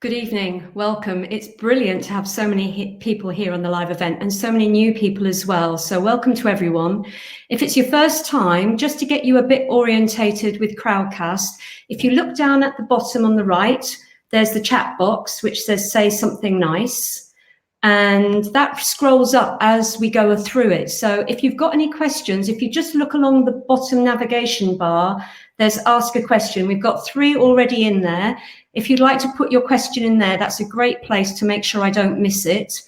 Good evening, welcome. It's brilliant to have so many people here on the live event and so many new people as well. So welcome to everyone. If it's your first time, just to get you a bit orientated with Crowdcast, if you look down at the bottom on the right, there's the chat box which says say something nice. And that scrolls up as we go through it. So if you've got any questions, if you just look along the bottom navigation bar, there's ask a question. We've got 3 already in there. If you'd like to put your question in there, that's a great place to make sure I don't miss it.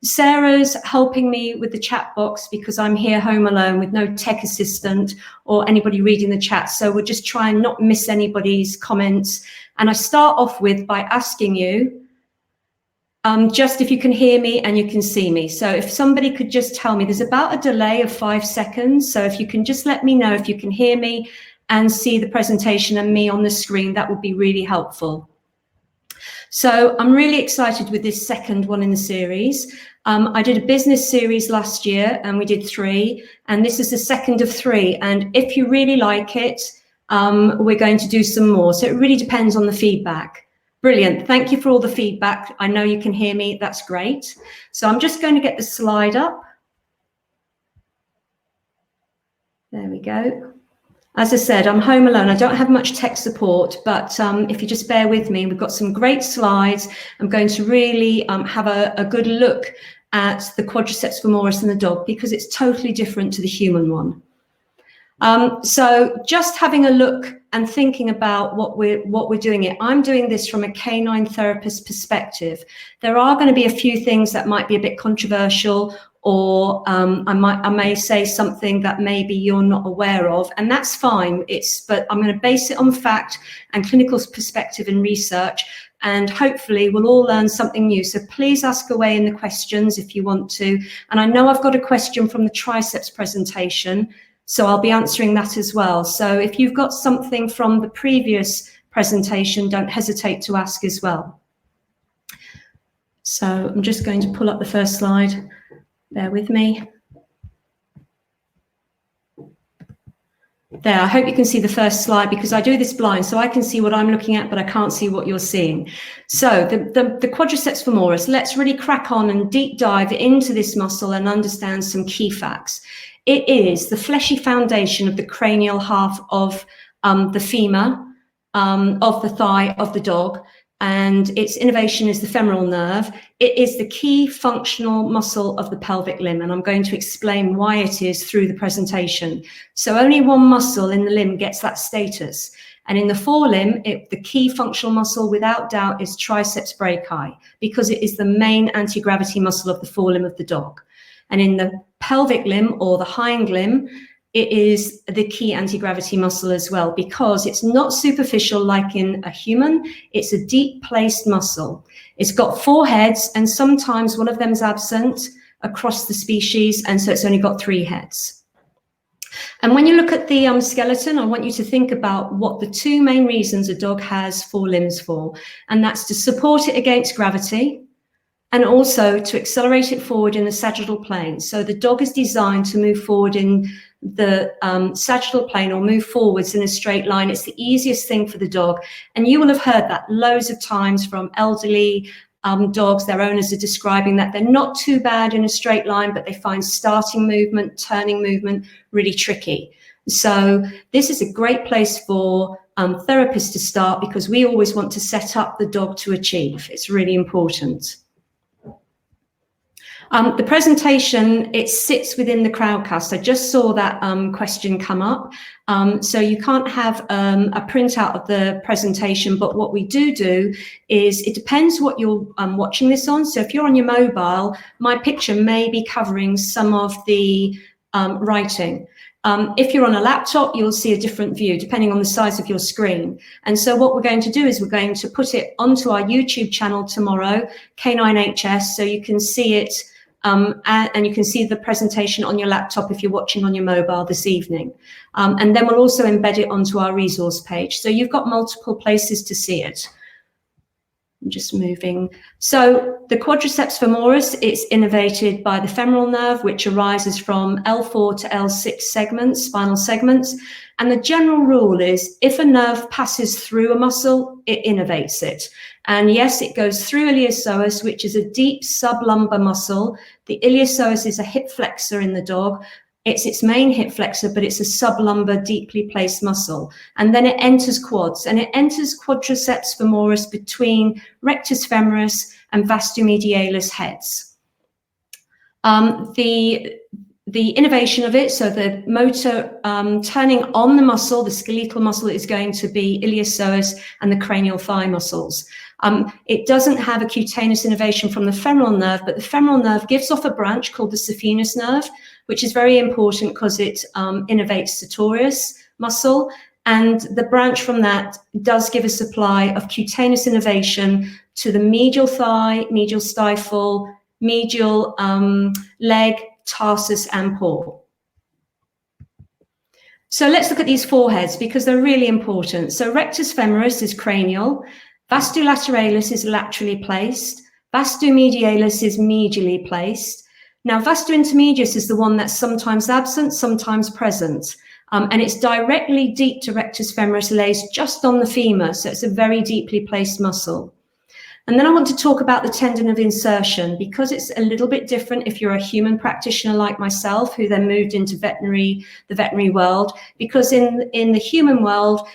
Sarah's helping me with the chat box because I'm here home alone with no tech assistant or anybody reading the chat. So we'll just try and not miss anybody's comments. And I start off with by asking you, just if you can hear me and you can see me. So if somebody could just tell me, there's about a delay of 5 seconds. So if you can just let me know if you can hear me and see the presentation and me on the screen, that would be really helpful. So I'm really excited with this second one in the series. I did a business series last year and we did 3, and this is the second of 3. And if you really like it, we're going to do some more. So it really depends on the feedback. Brilliant. Thank you for all the feedback. I know you can hear me. That's great. So I'm just going to get the slide up. There we go. As I said, I'm home alone. I don't have much tech support, but if you just bear with me, we've got some great slides. I'm going to really have a good look at the Quadriceps femoris in the dog because it's totally different to the human one. So just having a look and thinking about what we're doing here. I'm doing this from a canine therapist perspective. There are going to be a few things that might be a bit controversial, or I may say something that maybe you're not aware of, and that's fine. But I'm going to base it on fact and clinical perspective and research, and hopefully we'll all learn something new. So please ask away in the questions if you want to. And I know I've got a question from the triceps presentation, so I'll be answering that as well. So if you've got something from the previous presentation, don't hesitate to ask as well. So I'm just going to pull up the first slide. Bear with me. There, I hope you can see the first slide because I do this blind, so I can see what I'm looking at, but I can't see what you're seeing. So the Quadriceps femoris, let's really crack on and deep dive into this muscle and understand some key facts. It is the fleshy foundation of the cranial half of the femur, of the thigh of the dog, and its innervation is the femoral nerve. It is the key functional muscle of the pelvic limb, and I'm going to explain why it is through the presentation. So only one muscle in the limb gets that status. And in the forelimb, the key functional muscle, without doubt, is triceps brachii, because it is the main anti-gravity muscle of the forelimb of the dog. And in the pelvic limb or the hind limb, it is the key anti-gravity muscle as well, because it's not superficial like in a human. It's a deep placed muscle. It's got 4 heads, and sometimes one of them is absent across the species, and so it's only got 3 heads. And when you look at the skeleton, I want you to think about what the 2 main reasons a dog has 4 limbs for, and that's to support it against gravity, and also to accelerate it forward in the sagittal plane. So the dog is designed to move forward in the sagittal plane, or move forwards in a straight line. It's the easiest thing for the dog. And you will have heard that loads of times from elderly dogs. Their owners are describing that they're not too bad in a straight line, but they find starting movement, turning movement really tricky. So this is a great place for therapists to start, because we always want to set up the dog to achieve. It's really important. The presentation, it sits within the Crowdcast. I just saw that question come up. So you can't have a printout of the presentation, but what we do is, it depends what you're watching this on. So if you're on your mobile, my picture may be covering some of the writing. If you're on a laptop, you'll see a different view depending on the size of your screen. And so what we're going to do is we're going to put it onto our YouTube channel tomorrow, K9HS, so you can see it. And you can see the presentation on your laptop if you're watching on your mobile this evening. And then we'll also embed it onto our resource page. So you've got multiple places to see it. I'm just moving. So the quadriceps femoris, it's innervated by the femoral nerve, which arises from L4 to L6 segments, spinal segments. And the general rule is if a nerve passes through a muscle, it innervates it. And yes, it goes through iliopsoas, which is a deep sublumbar muscle. The iliopsoas is a hip flexor in the dog. It's its main hip flexor, but it's a sublumbar, deeply placed muscle. And then it enters quads, and it enters quadriceps femoris between rectus femoris and vastus medialis heads. The innervation of it, so the motor turning on the muscle, the skeletal muscle, is going to be iliopsoas and the cranial thigh muscles. It doesn't have a cutaneous innervation from the femoral nerve, but the femoral nerve gives off a branch called the saphenous nerve, which is very important because it innervates sartorius muscle. And the branch from that does give a supply of cutaneous innervation to the medial thigh, medial stifle, medial leg, tarsus, and paw. So let's look at these foreheads because they're really important. So rectus femoris is cranial, vastus lateralis is laterally placed, vastus medialis is medially placed. Now, vastus intermedius is the one that's sometimes absent, sometimes present, and it's directly deep to rectus femoris, lays just on the femur, so it's a very deeply placed muscle. And then I want to talk about the tendon of insertion because it's a little bit different if you're a human practitioner like myself, who then moved into the veterinary world, because in the human world,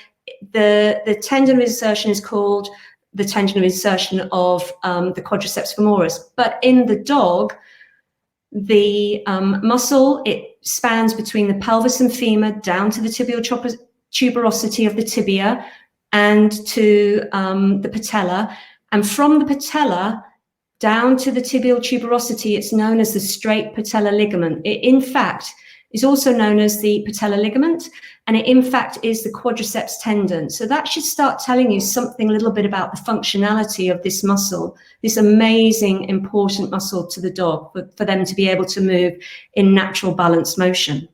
the tendon of insertion is called the tendon of insertion of the quadriceps femoris. But in the dog, the muscle, it spans between the pelvis and femur down to the tibial tuberosity of the tibia and to the patella. And from the patella down to the tibial tuberosity, it's known as the straight patellar ligament. It, in fact, is also known as the patellar ligament, and it, in fact, is the quadriceps tendon. So that should start telling you something a little bit about the functionality of this muscle, this amazing, important muscle to the dog, for them to be able to move in natural balanced motion.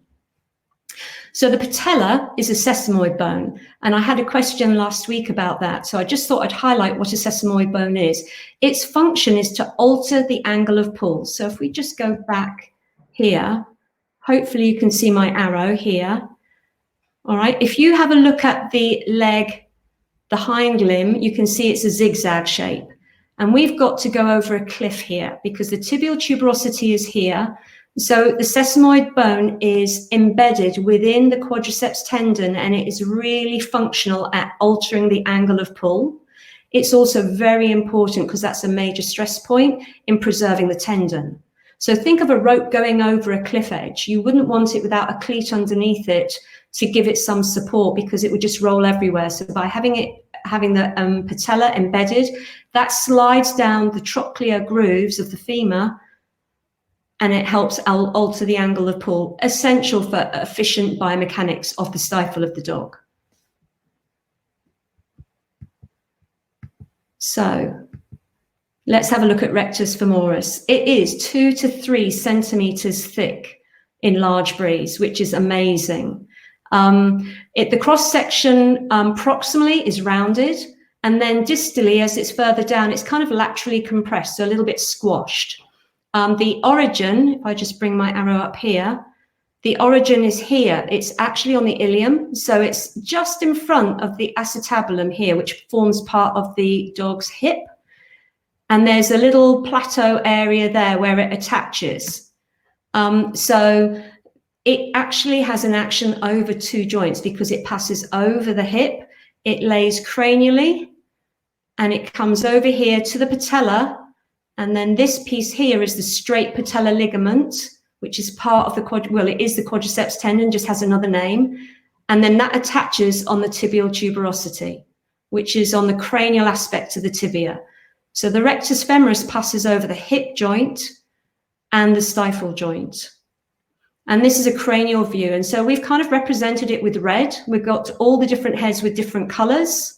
So the patella is a sesamoid bone, and I had a question last week about that. So I just thought I'd highlight what a sesamoid bone is. Its function is to alter the angle of pull. So if we just go back here, hopefully you can see my arrow here. All right, if you have a look at the leg, the hind limb, you can see it's a zigzag shape. And we've got to go over a cliff here because the tibial tuberosity is here. So the sesamoid bone is embedded within the quadriceps tendon, and it is really functional at altering the angle of pull. It's also very important because that's a major stress point in preserving the tendon. So think of a rope going over a cliff edge. You wouldn't want it without a cleat underneath it to give it some support because it would just roll everywhere. So by having the patella embedded, that slides down the trochlear grooves of the femur, and it helps alter the angle of pull, essential for efficient biomechanics of the stifle of the dog. So let's have a look at rectus femoris. It is 2 to 3 centimeters thick in large breeds, which is amazing. The cross-section proximally is rounded, and then distally, as it's further down, it's kind of laterally compressed, so a little bit squashed. The origin, if I just bring my arrow up here, the origin is here. It's actually on the ilium, so it's just in front of the acetabulum here, which forms part of the dog's hip. And there's a little plateau area there where it attaches. So it actually has an action over 2 joints because it passes over the hip, it lays cranially, and it comes over here to the patella. And then this piece here is the straight patellar ligament, which is part of it is the quadriceps tendon, just has another name. And then that attaches on the tibial tuberosity, which is on the cranial aspect of the tibia. So the rectus femoris passes over the hip joint and the stifle joint. And this is a cranial view. And so we've kind of represented it with red. We've got all the different heads with different colors.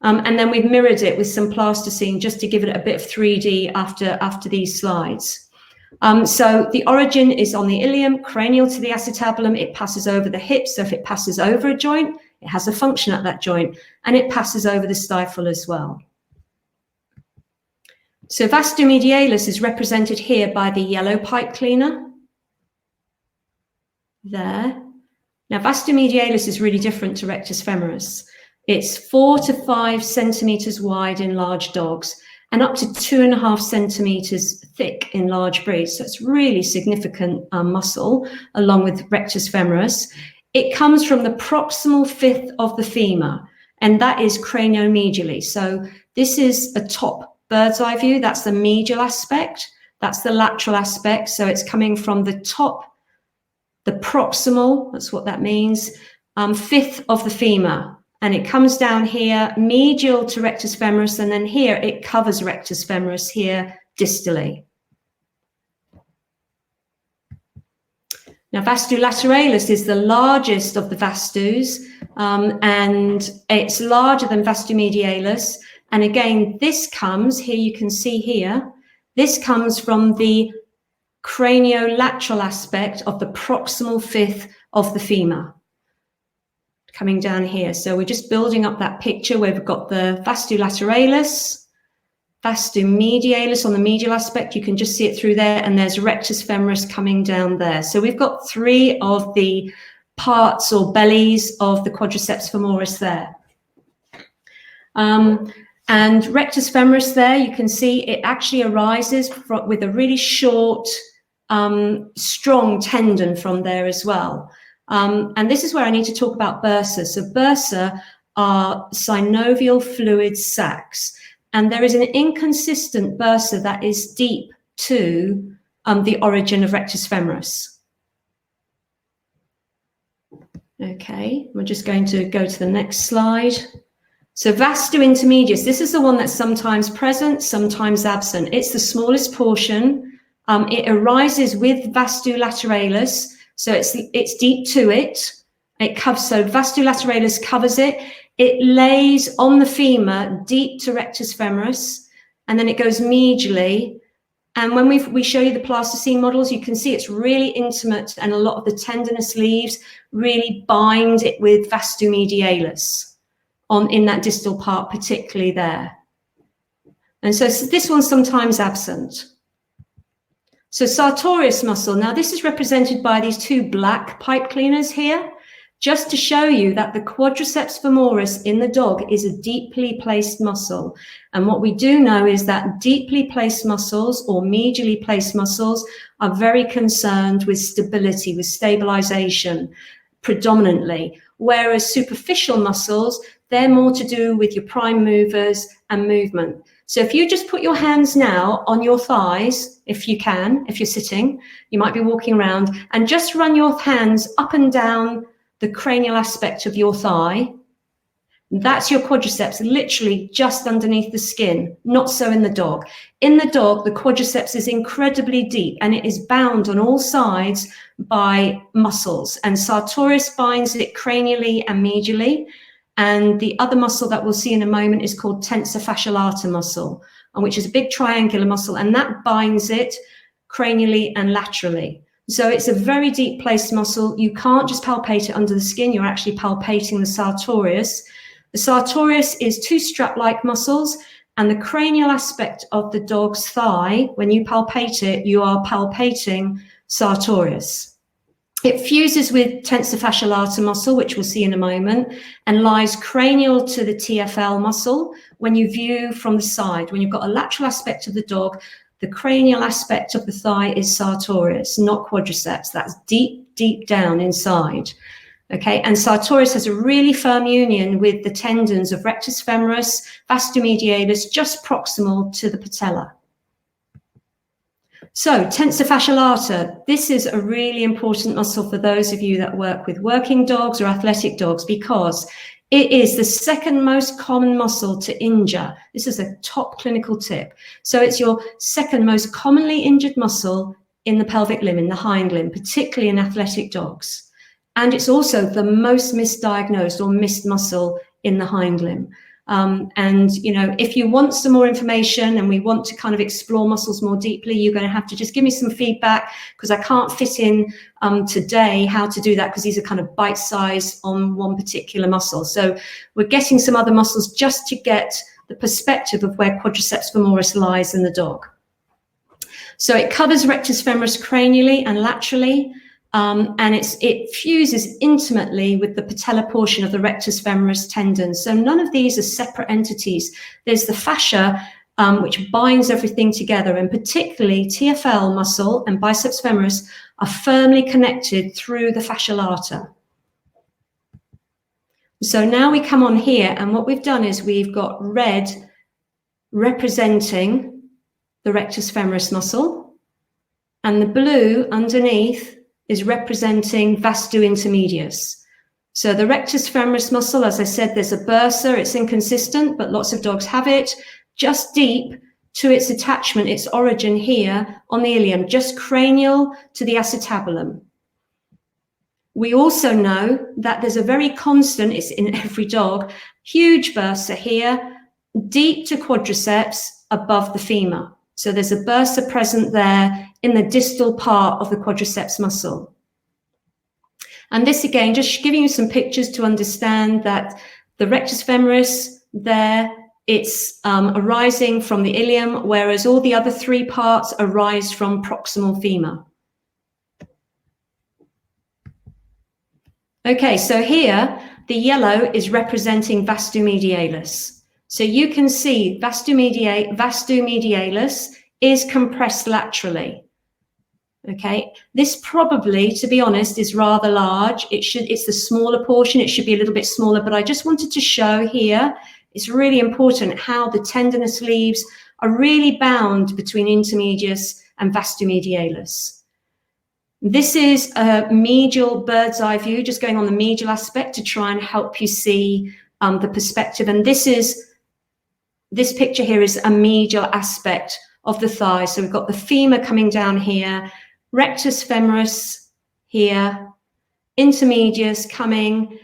And then we've mirrored it with some plasticine just to give it a bit of 3D after these slides. So the origin is on the ilium, cranial to the acetabulum. It passes over the hip. So if it passes over a joint, it has a function at that joint, and it passes over the stifle as well. So Vastus Medialis is represented here by the yellow pipe cleaner. There. Now, Vastus Medialis is really different to Rectus Femoris. It's 4 to 5 centimeters wide in large dogs and up to 2.5 centimeters thick in large breeds. So it's really significant muscle, along with Rectus Femoris. It comes from the proximal fifth of the femur, and that is craniomedially. So this is a top bird's eye view. That's the medial aspect. That's the lateral aspect. So it's coming from the top, the proximal, that's what that means, fifth of the femur. And it comes down here, medial to Rectus Femoris, and then here it covers Rectus Femoris here distally. Now, Vastus Lateralis is the largest of the vastus, and it's larger than Vastus Medialis. And again, this comes, here you can see here, this comes from the craniolateral aspect of the proximal fifth of the femur, coming down here. So we're just building up that picture where we've got the Vastus Lateralis, Vastus Medialis on the medial aspect. You can just see it through there, and there's Rectus Femoris coming down there. So we've got 3 of the parts or bellies of the Quadriceps Femoris there. And Rectus Femoris there, you can see it actually arises with a really short, strong tendon from there as well. And this is where I need to talk about bursa. So bursa are synovial fluid sacs, and there is an inconsistent bursa that is deep to the origin of Rectus Femoris. Okay, we're just going to go to the next slide. So Vastus intermedius, this is the one that's sometimes present, sometimes absent. It's the smallest portion. It arises with Vastus Lateralis, so it's deep to it. It covers, so Vastus Lateralis covers it. It lays on the femur deep to Rectus Femoris, and then it goes medially. And when we show you the plasticine models, you can see it's really intimate, and a lot of the tendinous leaves really bind it with Vastus Medialis in that distal part, particularly there. And so this one's sometimes absent. So sartorius muscle, now this is represented by these 2 black pipe cleaners here, just to show you that the quadriceps femoris in the dog is a deeply placed muscle. And what we do know is that deeply placed muscles or medially placed muscles are very concerned with stability, with stabilization predominantly, whereas superficial muscles, they're more to do with your prime movers and movement. So if you just put your hands now on your thighs, if you can, if you're sitting, you might be walking around, and just run your hands up and down the cranial aspect of your thigh. That's your quadriceps, literally just underneath the skin, not so in the dog. In the dog, the quadriceps is incredibly deep, and it is bound on all sides by muscles, and sartorius binds it cranially and medially. And the other muscle that we'll see in a moment is called tensor fasciae lata muscle, which is a big triangular muscle, and that binds it cranially and laterally. So it's a very deep placed muscle. You can't just palpate it under the skin. You're actually palpating the sartorius. The sartorius is 2 strap-like muscles, and the cranial aspect of the dog's thigh, when you palpate it, you are palpating sartorius. It fuses with tensor fasciae lata muscle, which we'll see in a moment, and lies cranial to the TFL muscle. When you view from the side, when you've got a lateral aspect of the dog, the cranial aspect of the thigh is sartorius, not quadriceps. That's deep, deep down inside. Okay, and sartorius has a really firm union with the tendons of Rectus Femoris, Vastus Medialis, just proximal to the patella. So tensor fasciae lata, this is a really important muscle for those of you that work with working dogs or athletic dogs, because it is the 2nd most common muscle to injure. This is a top clinical tip. So it's your 2nd most commonly injured muscle in the pelvic limb, in the hind limb, particularly in athletic dogs. And it's also the most misdiagnosed or missed muscle in the hind limb. And, you know, if you want some more information and we want to kind of explore muscles more deeply, you're going to have to just give me some feedback, because I can't fit in today how to do that, because these are kind of bite size on one particular muscle. So we're getting some other muscles just to get the perspective of where quadriceps femoris lies in the dog. So it covers rectus femoris cranially and laterally, and it fuses intimately with the patella portion of the rectus femoris tendon. So none of these are separate entities. There's the fascia, which binds everything together, and particularly TFL muscle and biceps femoris are firmly connected through the fascia lata. So now we come on here, and what we've done is we've got red representing the rectus femoris muscle, and the blue underneath is representing vastu intermedius. So the rectus femoris muscle, as I said, there's a bursa, it's inconsistent, but lots of dogs have it, just deep to its attachment, its origin here on the ilium, just cranial to the acetabulum. We also know that there's a very constant, it's in every dog, huge bursa here, deep to quadriceps above the femur. So there's a bursa present there in the distal part of the quadriceps muscle. And this again, just giving you some pictures to understand that the rectus femoris there, it's arising from the ilium, whereas all the other three parts arise from proximal femur. Okay, so here, the yellow is representing vastu medialis. So you can see vastu medialis is compressed laterally. Okay, this probably, to be honest, is rather large. It's the smaller portion. It should be a little bit smaller, but I just wanted to show here, it's really important how the tendinous leaves are really bound between intermedius and vastu medialis. This is a medial bird's eye view, just going on the medial aspect to try and help you see the perspective. And this picture here is a medial aspect of the thigh. So we've got the femur coming down here, rectus femoris here, intermedius coming,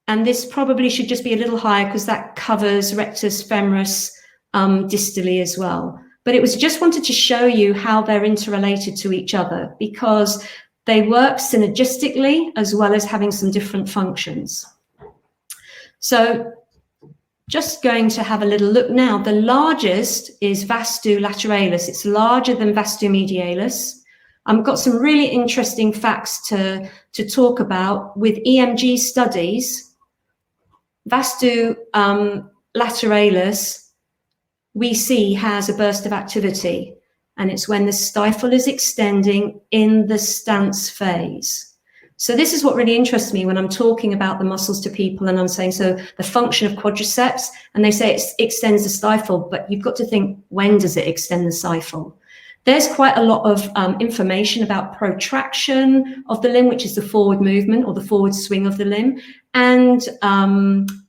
and this probably should just be a little higher because that covers rectus femoris distally as well. But it was just wanted to show you how they're interrelated to each other because they work synergistically as well as having some different functions. So just going to have a little look now. The largest is Vastus Lateralis. It's larger than Vastu medialis. I've got some really interesting facts to talk about. With EMG studies, Vastu Lateralis, we see has a burst of activity, and it's when the stifle is extending in the stance phase. So this is what really interests me when I'm talking about the muscles to people, and I'm saying, so the function of quadriceps, and they say it extends the stifle, but you've got to think, when does it extend the stifle? There's quite a lot of information about protraction of the limb, which is the forward movement or the forward swing of the limb, and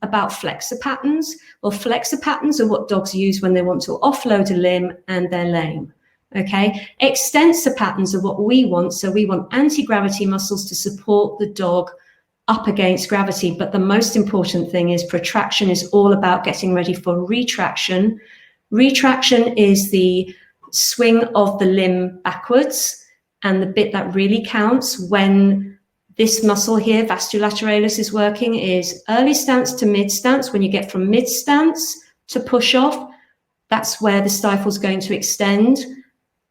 about flexor patterns. Well, flexor patterns are what dogs use when they want to offload a limb and they're lame. Okay, extensor patterns are what we want. So we want anti-gravity muscles to support the dog up against gravity. But the most important thing is protraction is all about getting ready for retraction. Retraction is the swing of the limb backwards. And the bit that really counts when this muscle here, Vastus Lateralis, is working is early stance to mid stance. When you get from mid stance to push off, that's where the stifle is going to extend.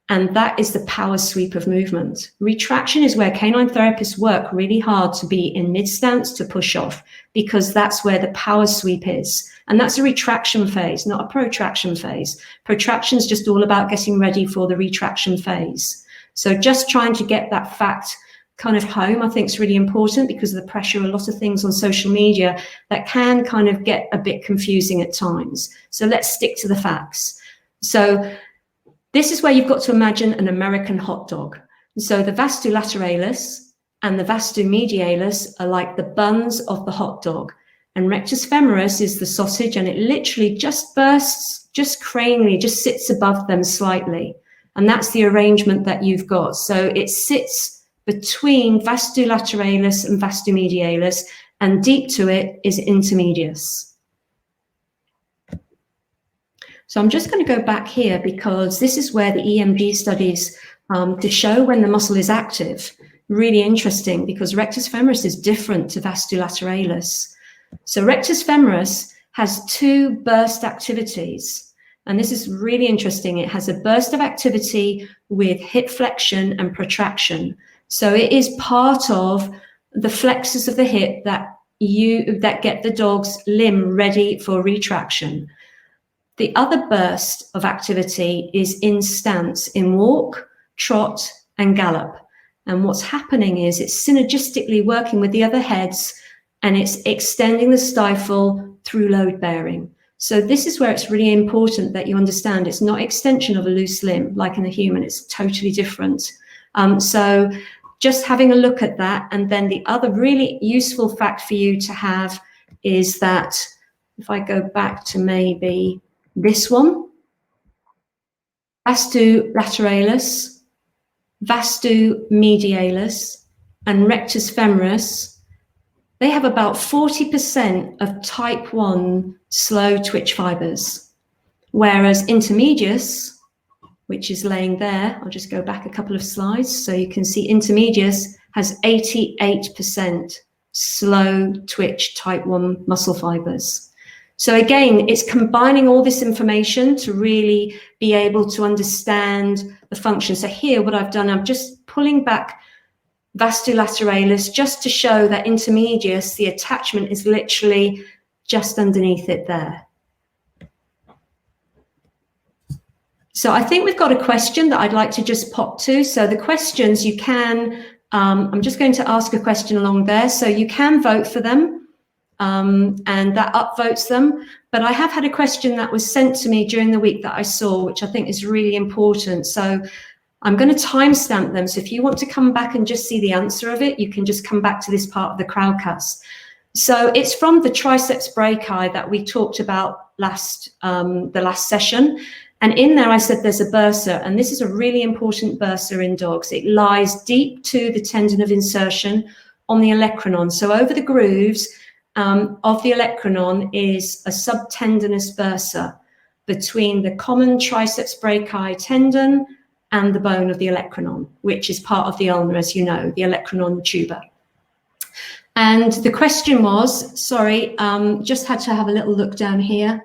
And that is the power sweep of movement. Retraction is where canine therapists work really hard to be in mid-stance to push off, because that's where the power sweep is. And that's a retraction phase, not a protraction phase. Protraction is just all about getting ready for the retraction phase. So just trying to get that fact kind of home, I think is really important because of the pressure, a lot of things on social media that can kind of get a bit confusing at times. So let's stick to the facts. So this is where you've got to imagine an American hot dog. So the Vastus Lateralis and the Vastus medialis are like the buns of the hot dog. And rectus femoris is the sausage, and it literally just bursts, just cranially, just sits above them slightly. And that's the arrangement that you've got. So it sits between Vastus Lateralis and Vastus medialis, and deep to it is intermedius. So I'm just going to go back here because this is where the EMG studies to show when the muscle is active. Really interesting because rectus femoris is different to Vastus Lateralis. So rectus femoris has two burst activities. And this is really interesting. It has a burst of activity with hip flexion and protraction. So it is part of the flexors of the hip that get the dog's limb ready for retraction. The other burst of activity is in stance, in walk, trot, and gallop. And what's happening is it's synergistically working with the other heads, and it's extending the stifle through load bearing. So this is where it's really important that you understand it's not extension of a loose limb like in a human, it's totally different. So just having a look at that. And then the other really useful fact for you to have is that if I go back to maybe this one, Vastus Lateralis, Vas Medialis, and Rectus Femoris, they have about 40% of type 1 slow twitch fibers, whereas intermedius, which is laying there, I'll just go back a couple of slides so you can see intermedius has 88% slow twitch type 1 muscle fibers. So again, it's combining all this information to really be able to understand the function. So here, what I've done, I'm just pulling back Vastus Lateralis just to show that intermedius, the attachment is literally just underneath it there. So I think we've got a question that I'd like to just pop to. So the questions you can, I'm just going to ask a question along there. So you can vote for them. And that upvotes them. But I have had a question that was sent to me during the week that I saw, which I think is really important. So I'm going to timestamp them. So if you want to come back and just see the answer of it, you can just come back to this part of the crowdcast. So it's from the triceps brachii that we talked about the last session. And in there, I said there's a bursa, and this is a really important bursa in dogs. It lies deep to the tendon of insertion on the olecranon. So over the grooves, of the olecranon is a subtendinous bursa between the common triceps brachii tendon and the bone of the olecranon, which is part of the ulna, as you know, the olecranon tuber. And the question was, sorry, just had to have a little look down here.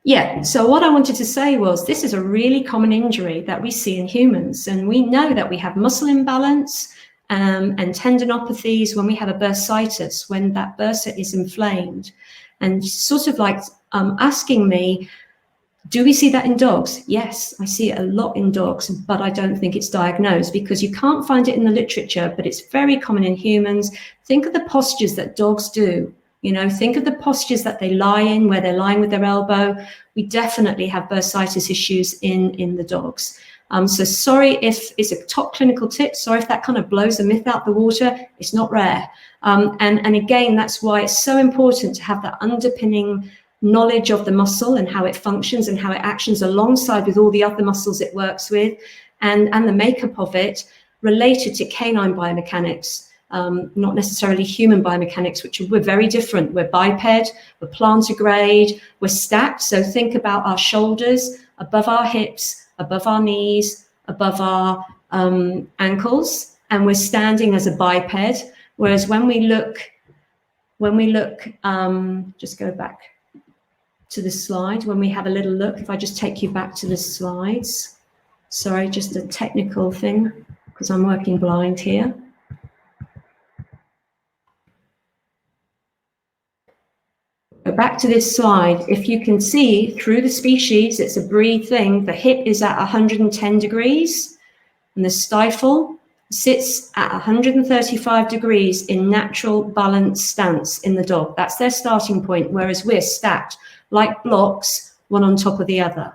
Yeah, so what I wanted to say was this is a really common injury that we see in humans, and we know that we have muscle imbalance and tendinopathies when we have a bursitis, when that bursa is inflamed, and sort of like asking me, do we see that in dogs? Yes, I see it a lot in dogs, but I don't think it's diagnosed because you can't find it in the literature, but it's very common in humans. Think of the postures that dogs do. You know, think of the postures that they lie in, where they're lying with their elbow. We definitely have bursitis issues in the dogs. So sorry if it's a top clinical tip. Sorry if that kind of blows a myth out the water. It's not rare. And again, that's why it's so important to have that underpinning knowledge of the muscle and how it functions and how it actions alongside with all the other muscles it works with, and the makeup of it related to canine biomechanics, not necessarily human biomechanics, which we're very different. We're biped, we're plantigrade, we're stacked. So think about our shoulders above our hips, above our knees, above our ankles, and we're standing as a biped. Whereas when we look, just go back to the slide, when we have a little look, if I just take you back to the slides, sorry, just a technical thing, because I'm working blind here. Go back to this slide. If you can see through the species, it's a breed thing. The hip is at 110 degrees and the stifle sits at 135 degrees in natural balanced stance in the dog. That's their starting point, whereas we're stacked like blocks, one on top of the other.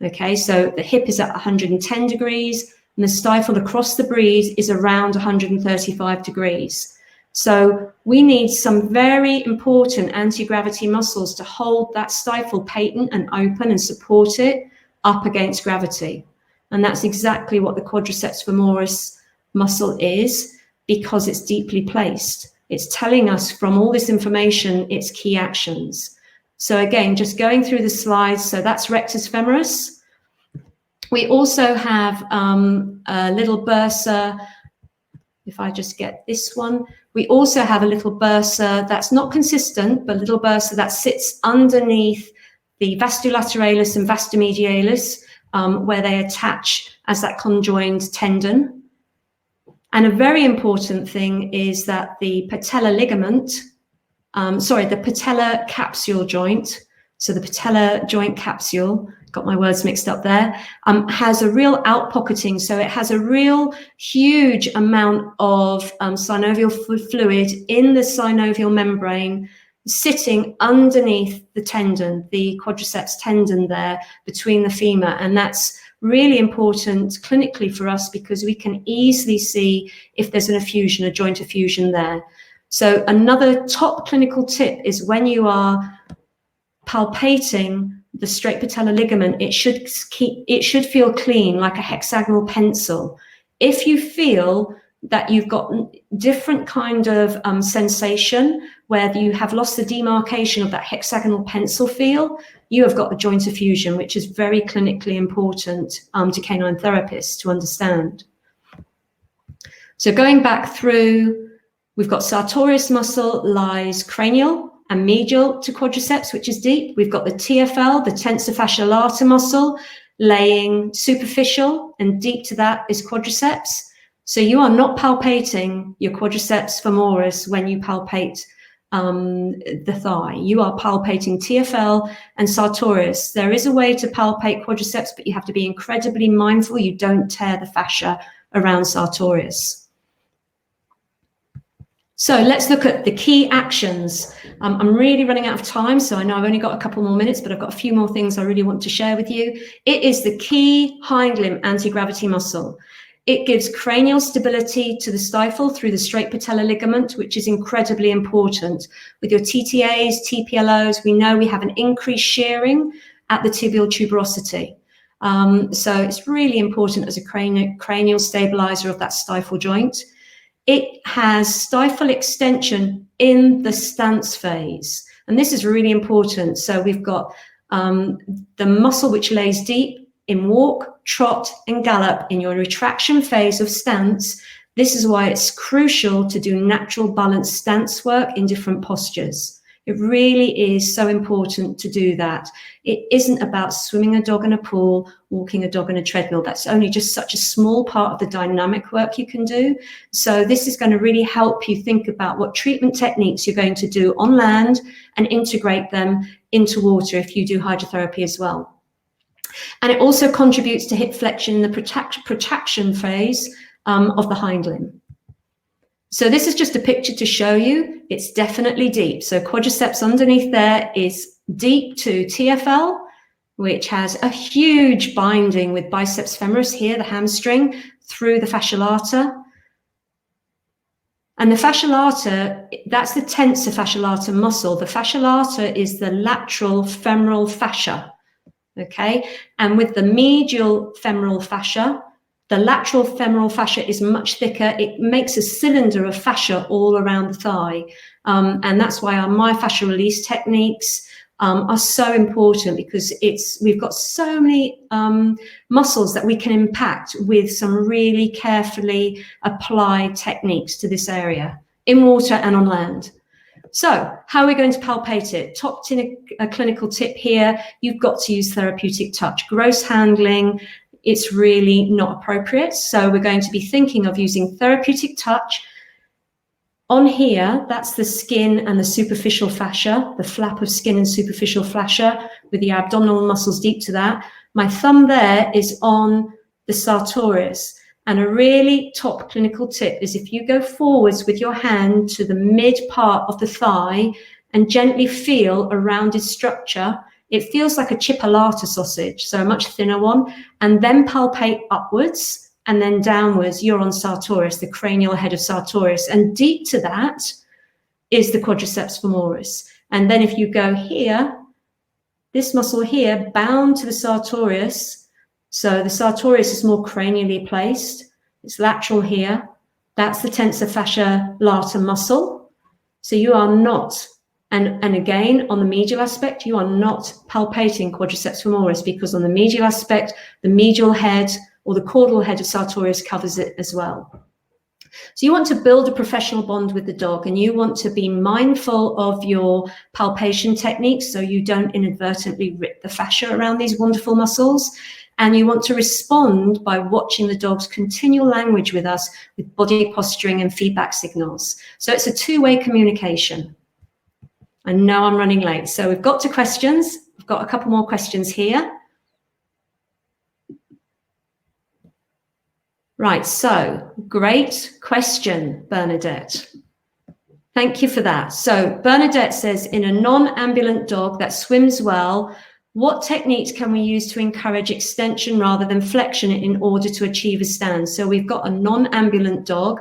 Okay, so the hip is at 110 degrees and the stifle across the breed is around 135 degrees. So we need some very important anti-gravity muscles to hold that stifle patent and open and support it up against gravity. And that's exactly what the quadriceps femoris muscle is, because it's deeply placed. It's telling us from all this information its key actions. So again, just going through the slides. So that's rectus femoris. We also have a little bursa. if I just get this one, we also have a little bursa that's not consistent, but a little bursa that sits underneath the Vastus Lateralis and Vas Medialis, where they attach as that conjoined tendon. And a very important thing is that the patella ligament, the patella capsule joint, so the patella joint capsule, got my words mixed up there, has a real outpocketing. So it has a real huge amount of synovial fluid in the synovial membrane sitting underneath the tendon, the quadriceps tendon there between the femur. And that's really important clinically for us because we can easily see if there's an effusion, a joint effusion there. So another top clinical tip is when you are palpating the straight patellar ligament, it should feel clean, like a hexagonal pencil. If you feel that you've got different kind of sensation where you have lost the demarcation of that hexagonal pencil feel, you have got a joint effusion, which is very clinically important to canine therapists to understand. So going back through, we've got sartorius muscle lies cranial and medial to quadriceps, which is deep. We've got the TFL, the tensor fascia lata muscle, laying superficial, and deep to that is quadriceps. So you are not palpating your quadriceps femoris when you palpate the thigh. You are palpating TFL and sartorius. There is a way to palpate quadriceps, but you have to be incredibly mindful you don't tear the fascia around sartorius. So let's look at the key actions. I'm really running out of time, so I know I've only got a couple more minutes, but I've got a few more things I really want to share with you. It is the key hind limb anti-gravity muscle. It gives cranial stability to the stifle through the straight patellar ligament, which is incredibly important. With your TTAs, TPLOs, we know we have an increased shearing at the tibial tuberosity. So it's really important as a cranial stabilizer of that stifle joint. It has stifle extension in the stance phase. And this is really important. So we've got the muscle which lays deep in walk, trot, and gallop in your retraction phase of stance. This is why it's crucial to do natural balanced stance work in different postures. It really is so important to do that. It isn't about swimming a dog in a pool, walking a dog in a treadmill. That's only just such a small part of the dynamic work you can do. So this is going to really help you think about what treatment techniques you're going to do on land and integrate them into water if you do hydrotherapy as well. And it also contributes to hip flexion in the protraction phase of the hind limb. So this is just a picture to show you it's definitely deep. So quadriceps underneath there is deep to TFL, which has a huge binding with biceps femoris here, the hamstring, through the fascia lata. And the fascia lata, that's the tensor fascia lata muscle. The fascia lata is the lateral femoral fascia. Okay, and with the medial femoral fascia, the lateral femoral fascia is much thicker. It makes a cylinder of fascia all around the thigh. And that's why our myofascial release techniques are so important, because we've got so many muscles that we can impact with some really carefully applied techniques to this area in water and on land. So how are we going to palpate it? Top clinical tip here, you've got to use therapeutic touch. Gross handling, it's really not appropriate. So we're going to be thinking of using therapeutic touch. On here, that's the skin and the superficial fascia, the flap of skin and superficial fascia with the abdominal muscles deep to that. My thumb there is on the sartorius. And a really top clinical tip is if you go forwards with your hand to the mid part of the thigh and gently feel a rounded structure, it feels like a chipolata sausage, so a much thinner one, and then palpate upwards and then downwards, you're on sartorius, the cranial head of sartorius. And deep to that is the quadriceps femoris. And then if you go here, this muscle here bound to the sartorius, so the sartorius is more cranially placed. It's lateral here. That's the tensor fascia lata muscle. So you are not, and again, on the medial aspect, you are not palpating quadriceps femoris, because on the medial aspect, the medial head or the caudal head of sartorius covers it as well. So you want to build a professional bond with the dog, and you want to be mindful of your palpation techniques so you don't inadvertently rip the fascia around these wonderful muscles. And you want to respond by watching the dog's continual language with us, with body posturing and feedback signals. So it's a two-way communication. I know I'm running late, so we've got to questions. We've got a couple more questions here. Right, so great question, Bernadette. Thank you for that. So Bernadette says, in a non-ambulant dog that swims well, what techniques can we use to encourage extension rather than flexion in order to achieve a stand? So we've got a non-ambulant dog.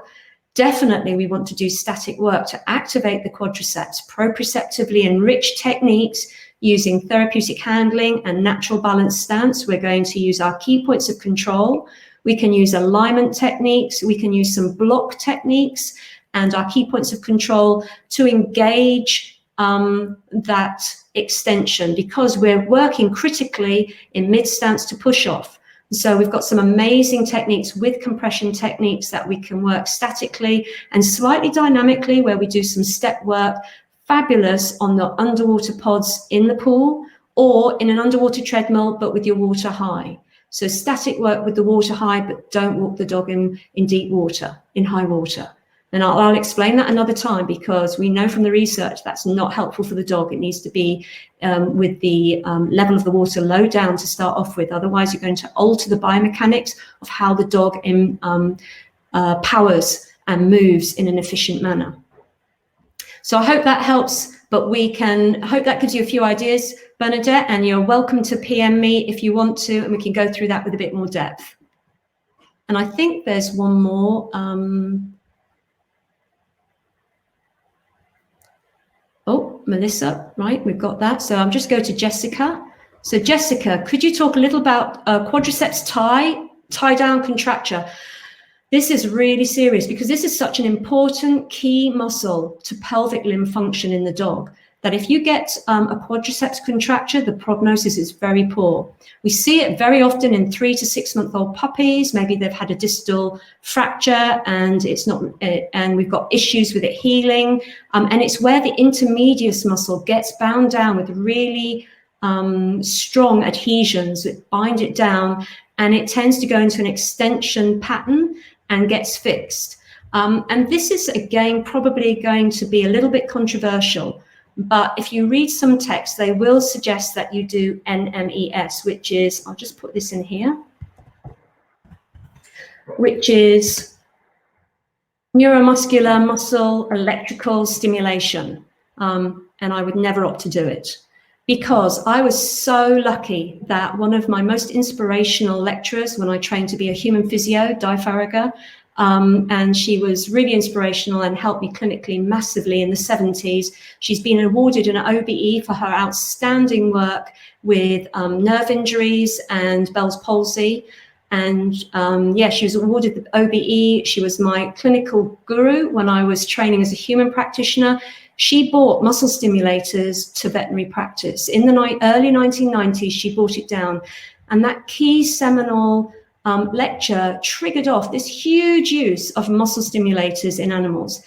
Definitely we want to do static work to activate the quadriceps, proprioceptively enriched techniques using therapeutic handling and natural balance stance. We're going to use our key points of control. We can use alignment techniques. We can use some block techniques and our key points of control to engage that extension, because we're working critically in mid stance to push off. So we've got some amazing techniques with compression techniques that we can work statically and slightly dynamically, where we do some step work. Fabulous on the underwater pods in the pool or in an underwater treadmill, but with your water high. So static work with the water high, but don't walk the dog in deep water, in high water. And I'll explain that another time, because we know from the research that's not helpful for the dog. It needs to be with the level of the water low down to start off with. Otherwise, you're going to alter the biomechanics of how the dog powers and moves in an efficient manner. So I hope that helps, but I hope that gives you a few ideas, Bernadette, and you're welcome to PM me if you want to, and we can go through that with a bit more depth. And I think there's one more. Oh, Melissa, right, we've got that. So I'm just going to Jessica. So Jessica, could you talk a little about quadriceps tie down contracture? This is really serious because this is such an important key muscle to pelvic limb function in the dog, that if you get a quadriceps contracture, the prognosis is very poor. We see it very often in 3 to 6 month old puppies. Maybe they've had a distal fracture and and we've got issues with it healing. And it's where the intermedius muscle gets bound down with really strong adhesions that bind it down, and it tends to go into an extension pattern and gets fixed. And this is, again, probably going to be a little bit controversial. But if you read some text, they will suggest that you do NMES, which is, I'll just put this in here, which is neuromuscular muscle electrical stimulation. And I would never opt to do it, because I was so lucky that one of my most inspirational lecturers when I trained to be a human physio, Di Farraga, and she was really inspirational and helped me clinically massively in the 70s. She's been awarded an OBE for her outstanding work with nerve injuries and Bell's palsy. And yeah, she was awarded the OBE. She was my clinical guru when I was training as a human practitioner. She brought muscle stimulators to veterinary practice. In the early 1990s, she brought it down. And that key seminal lecture triggered off this huge use of muscle stimulators in animals.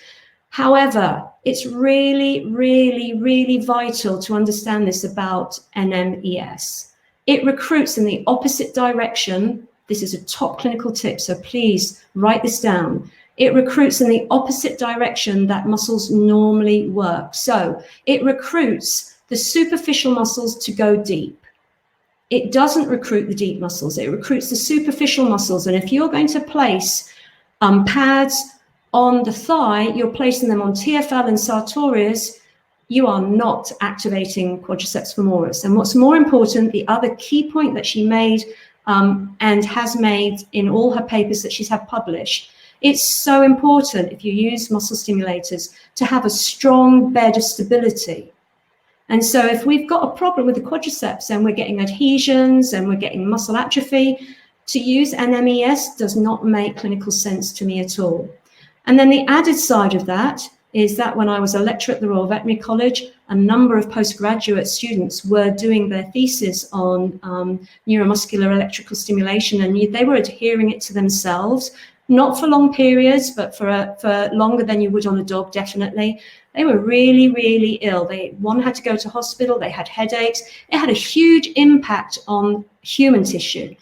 However, it's really, really, really vital to understand this about NMES. It recruits in the opposite direction. This is a top clinical tip, so please write this down. It recruits in the opposite direction that muscles normally work. So it recruits the superficial muscles to go deep. It doesn't recruit the deep muscles. It recruits the superficial muscles. And if you're going to place pads on the thigh, you're placing them on TFL and sartorius, you are not activating quadriceps femoris. And what's more important, the other key point that she made and has made in all her papers that she's had published, it's so important if you use muscle stimulators to have a strong bed of stability. And so if we've got a problem with the quadriceps and we're getting adhesions and we're getting muscle atrophy, to use NMES does not make clinical sense to me at all. And then the added side of that is that when I was a lecturer at the Royal Veterinary College, a number of postgraduate students were doing their thesis on neuromuscular electrical stimulation, and they were adhering it to themselves not for long periods, but for longer than you would on a dog, definitely. They were really, really ill. One had to go to hospital, they had headaches. It had a huge impact on human tissue.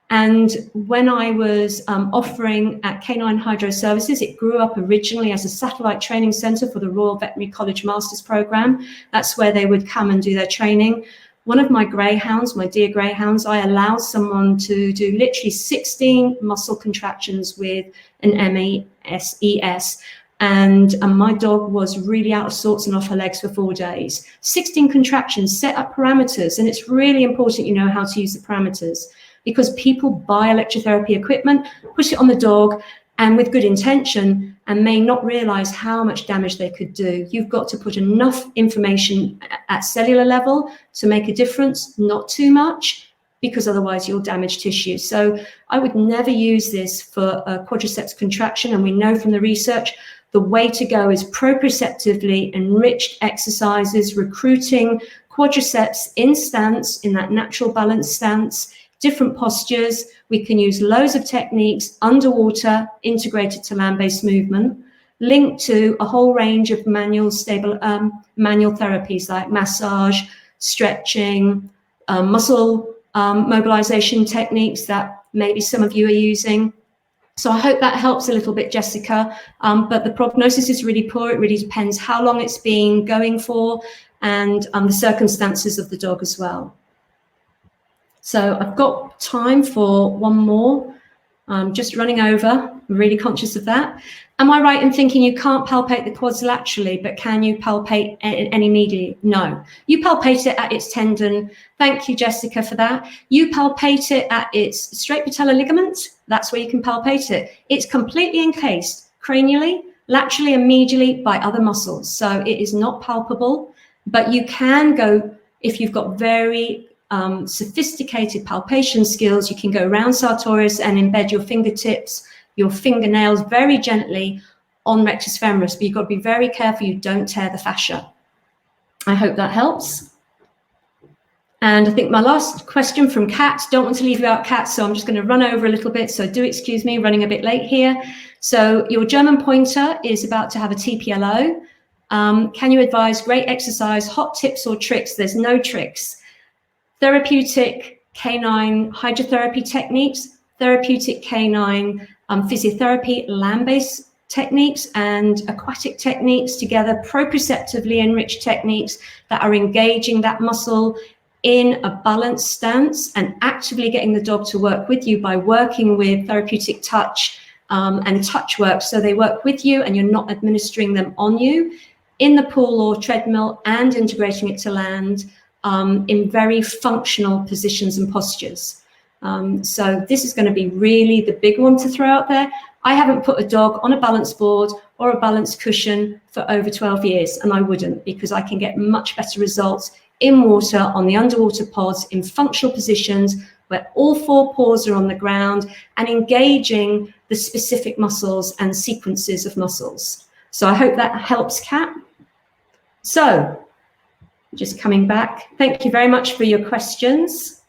And when I was offering at Canine Hydro Services, it grew up originally as a satellite training centre for the Royal Veterinary College Masters Programme. That's where they would come and do their training. One of my greyhounds, my dear greyhounds, I allowed someone to do literally 16 muscle contractions with an MES. And my dog was really out of sorts and off her legs for 4 days. 16 contractions, set up parameters. And it's really important you know how to use the parameters, because people buy electrotherapy equipment, push it on the dog, and with good intention, and may not realize how much damage they could do. You've got to put enough information at cellular level to make a difference, not too much, because otherwise you'll damage tissue. So I would never use this for a quadriceps contraction, and we know from the research, the way to go is proprioceptively enriched exercises, recruiting quadriceps in stance, in that natural balance stance, different postures. We can use loads of techniques underwater, integrated to land-based movement, linked to a whole range of manual therapies like massage, stretching, muscle mobilization techniques that maybe some of you are using. So I hope that helps a little bit, Jessica. But the prognosis is really poor. It really depends how long it's been going for and the circumstances of the dog as well. So I've got time for one more. I'm just running over. I'm really conscious of that. Am I right in thinking you can't palpate the quads laterally, but can you palpate any medially? No. You palpate it at its tendon. Thank you, Jessica, for that. You palpate it at its straight patellar ligament. That's where you can palpate it. It's completely encased cranially, laterally, and medially by other muscles. So it is not palpable, but you can go, if you've got very sophisticated palpation skills, you can go around sartorius and embed your fingertips, your fingernails very gently on rectus femoris, but you've got to be very careful you don't tear the fascia. I hope that helps. And I think my last question from Kat, don't want to leave you out, Kat, so I'm just going to run over a little bit, so do excuse me, running a bit late here. So your German pointer is about to have a TPLO. Can you advise great exercise, hot tips or tricks? There's no tricks. Therapeutic canine hydrotherapy techniques, therapeutic canine physiotherapy, land-based techniques and aquatic techniques together, proprioceptively enriched techniques that are engaging that muscle in a balanced stance and actively getting the dog to work with you by working with therapeutic touch and touch work. So they work with you and you're not administering them on you in the pool or treadmill, and integrating it to land in very functional positions and postures. So this is going to be really the big one to throw out there. I haven't put a dog on a balance board or a balance cushion for over 12 years, and I wouldn't, because I can get much better results in water, on the underwater pods, in functional positions where all four paws are on the ground and engaging the specific muscles and sequences of muscles. So I hope that helps, Kat. So just coming back, thank you very much for your questions.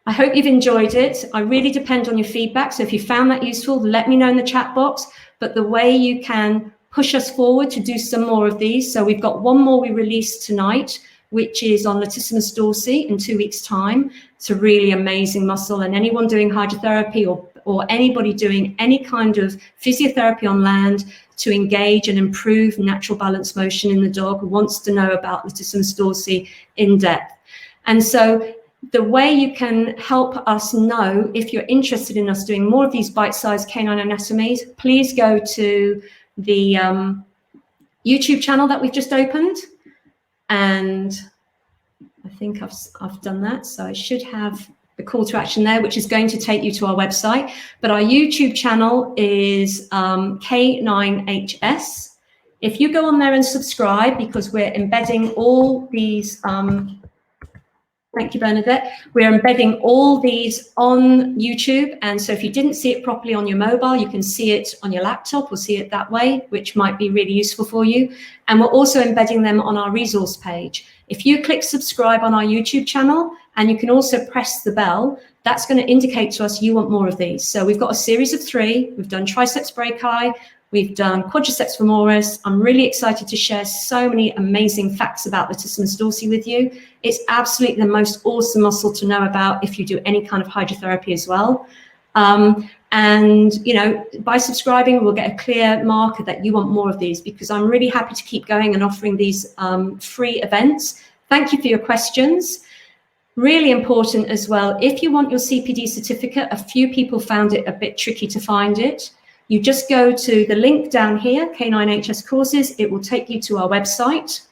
I hope you've enjoyed it. I really depend on your feedback. So if you found that useful, let me know in the chat box. But the way you can push us forward to do some more of these. So we've got one more we released tonight, which is on latissimus dorsi in 2 weeks' time. It's a really amazing muscle, and anyone doing hydrotherapy or anybody doing any kind of physiotherapy on land to engage and improve natural balance motion in the dog wants to know about latissimus dorsi in depth. And so the way you can help us know if you're interested in us doing more of these bite-sized canine anatomies, please go to the YouTube channel that we've just opened. And I think I've done that. So I should have the call to action there, which is going to take you to our website. But our YouTube channel is K9HS. If you go on there and subscribe, because we're embedding all these, thank you, Bernadette. We're embedding all these on YouTube. And so if you didn't see it properly on your mobile, you can see it on your laptop or see it that way, which might be really useful for you. And we're also embedding them on our resource page. If you click subscribe on our YouTube channel, and you can also press the bell, that's going to indicate to us you want more of these. So we've got a series of 3. We've done triceps brachii, we've done quadriceps femoris. I'm really excited to share so many amazing facts about latissimus dorsi with you. It's absolutely the most awesome muscle to know about if you do any kind of hydrotherapy as well. And, you know, by subscribing, we'll get a clear marker that you want more of these, because I'm really happy to keep going and offering these free events. Thank you for your questions. Really important as well, if you want your CPD certificate, a few people found it a bit tricky to find it. You just go to the link down here, Canine HS courses. It will take you to our website.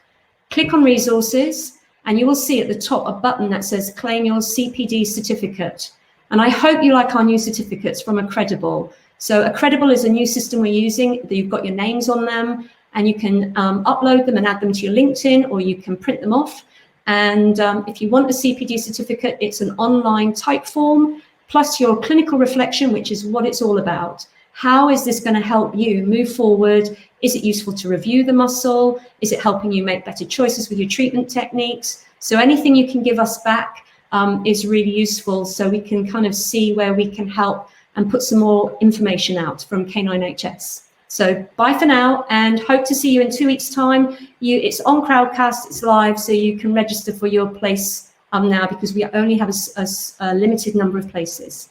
Click on resources, and you will see at the top a button that says claim your CPD certificate. And I hope you like our new certificates from Accredible. So Accredible is a new system we're using. You've got your names on them, and you can upload them and add them to your LinkedIn, or you can print them off. And if you want a CPD certificate, it's an online type form, plus your clinical reflection, which is what it's all about. How is this going to help you move forward? Is it useful to review the muscle? Is it helping you make better choices with your treatment techniques? So anything you can give us back is really useful, so we can kind of see where we can help and put some more information out from Canine HS. So bye for now, and hope to see you in 2 weeks' time. It's on Crowdcast, it's live, so you can register for your place now, because we only have a limited number of places.